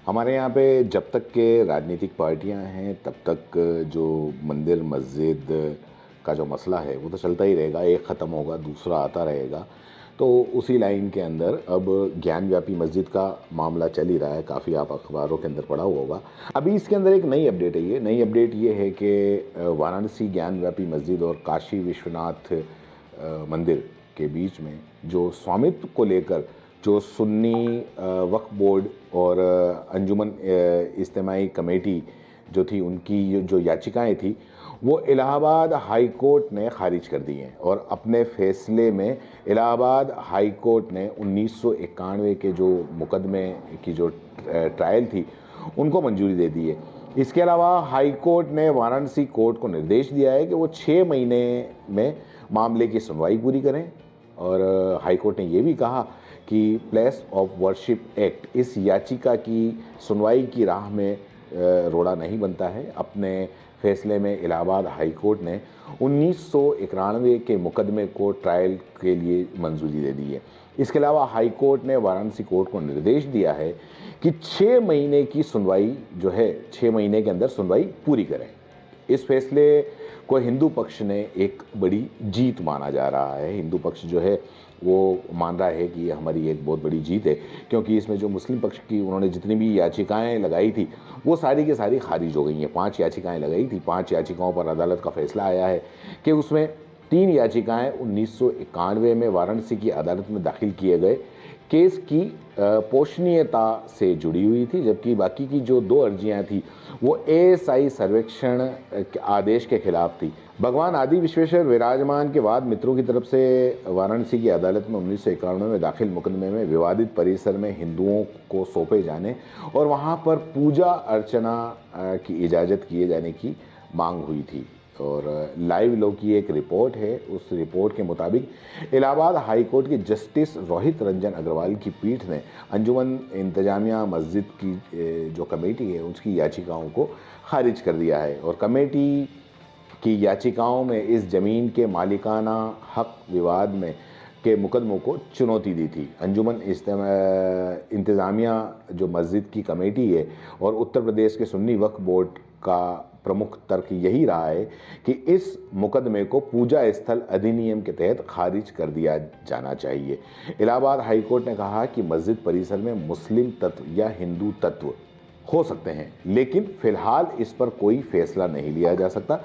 हमारे यहाँ पे जब तक के राजनीतिक पार्टियां हैं तब तक जो मंदिर मस्जिद का जो मसला है वो तो चलता ही रहेगा। एक ख़त्म होगा दूसरा आता रहेगा। तो उसी लाइन के अंदर अब ज्ञान व्यापी मस्जिद का मामला चल ही रहा है। काफ़ी आप अखबारों के अंदर पढ़ा हुआ होगा। अभी इसके अंदर एक नई अपडेट है। ये नई अपडेट ये है कि वाराणसी ज्ञान व्यापी मस्जिद और काशी विश्वनाथ मंदिर के बीच में जो स्वामित्व को लेकर जो सुन्नी वक्फ बोर्ड और अंजुमन इज्तिमाई कमेटी जो थी उनकी जो याचिकाएं थी वो इलाहाबाद हाई कोर्ट ने खारिज कर दी हैं। और अपने फैसले में इलाहाबाद हाई कोर्ट ने 1991 के जो मुकदमे की जो ट्रायल थी उनको मंजूरी दे दी है। इसके अलावा हाई कोर्ट ने वाराणसी कोर्ट को निर्देश दिया है कि वो 6 महीने में मामले की सुनवाई पूरी करें। और हाई कोर्ट ने ये भी कहा कि प्लेस ऑफ वर्शिप एक्ट इस याचिका की सुनवाई की राह में रोड़ा नहीं बनता है। अपने फैसले में इलाहाबाद हाई कोर्ट ने 1991 के मुकदमे को ट्रायल के लिए मंजूरी दे दी है। इसके अलावा हाई कोर्ट ने वाराणसी कोर्ट को निर्देश दिया है कि 6 महीने की सुनवाई जो है 6 महीने के अंदर सुनवाई पूरी करें। इस फैसले को हिंदू पक्ष ने एक बड़ी जीत माना जा रहा है। हिंदू पक्ष जो है वो मान रहा है कि ये हमारी एक बहुत बड़ी जीत है, क्योंकि इसमें जो मुस्लिम पक्ष की उन्होंने जितनी भी याचिकाएं लगाई थी वो सारी की सारी खारिज हो गई हैं। 5 याचिकाएं लगाई थी, 5 याचिकाओं पर अदालत का फैसला आया है कि उसमें 3 याचिकाएं 1991 में वाराणसी की अदालत में दाखिल किए गए केस की पोषणीयता से जुड़ी हुई थी, जबकि बाकी की जो 2 अर्जियां थी वो एएसआई सर्वेक्षण आदेश के खिलाफ थी। भगवान आदि विश्वेश्वर विराजमान के बाद मित्रों की तरफ से वाराणसी की अदालत में 1991 में दाखिल मुकदमे में विवादित परिसर में हिंदुओं को सौंपे जाने और वहां पर पूजा अर्चना की इजाज़त किए जाने की मांग हुई थी। और लाइव लो की एक रिपोर्ट है, उस रिपोर्ट के मुताबिक इलाहाबाद हाई कोर्ट के जस्टिस रोहित रंजन अग्रवाल की पीठ ने अंजुमन इंतजामिया मस्जिद की जो कमेटी है उसकी याचिकाओं को खारिज कर दिया है। और कमेटी की याचिकाओं में इस ज़मीन के मालिकाना हक विवाद में के मुकदमों को चुनौती दी थी। अंजुमन इंतज़ामिया जो मस्जिद की कमेटी है और उत्तर प्रदेश के सुन्नी वक्फ बोर्ड का प्रमुख तर्क यही रहा है कि इस मुकदमे को पूजा स्थल अधिनियम के तहत खारिज कर दिया जाना चाहिए। इलाहाबाद हाई कोर्ट ने कहा कि मस्जिद परिसर में मुस्लिम तत्व या हिंदू तत्व हो सकते हैं, लेकिन फिलहाल इस पर कोई फैसला नहीं लिया जा सकता।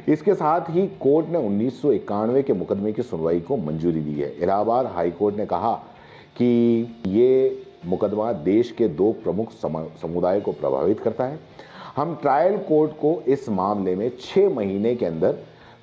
इसके साथ ही कोर्ट ने 1991 के मुकदमे की सुनवाई को मंजूरी दी है। इलाहाबाद हाई कोर्ट ने कहा कि ये मुकदमा देश के 2 प्रमुख समुदाय को प्रभावित करता है। हम ट्रायल कोर्ट को इस मामले में 6 महीने के अंदर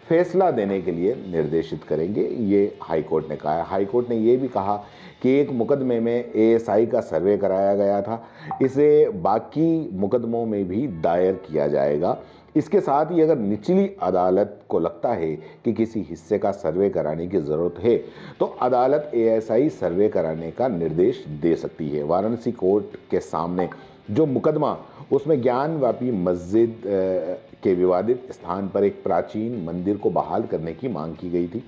फैसला देने के लिए निर्देशित करेंगे, ये हाई कोर्ट ने कहा है। हाई कोर्ट ने ये भी कहा कि एक मुकदमे में एएसआई का सर्वे कराया गया था, इसे बाकी मुकदमों में भी दायर किया जाएगा। इसके साथ ही अगर निचली अदालत को लगता है कि किसी हिस्से का सर्वे कराने की ज़रूरत है तो अदालत एएसआई सर्वे कराने का निर्देश दे सकती है। वाराणसी कोर्ट के सामने जो मुकदमा उसमें ज्ञान व्यापी मस्जिद के विवादित स्थान पर एक प्राचीन मंदिर को बहाल करने की मांग की गई थी।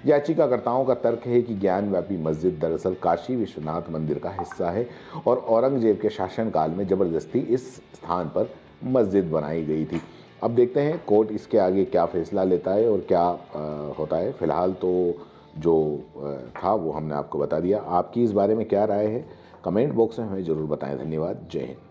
याचिकाकर्ताओं का तर्क है कि ज्ञान व्यापी मस्जिद दरअसल काशी विश्वनाथ मंदिर का हिस्सा है और औरंगजेब के शासनकाल में जबरदस्ती इस स्थान पर मस्जिद बनाई गई थी। अब देखते हैं कोर्ट इसके आगे क्या फैसला लेता है और क्या होता है। फिलहाल तो जो था वो हमने आपको बता दिया। आपकी इस बारे में क्या राय है, कमेंट बॉक्स में हमें ज़रूर बताएं। धन्यवाद। जय हिंद।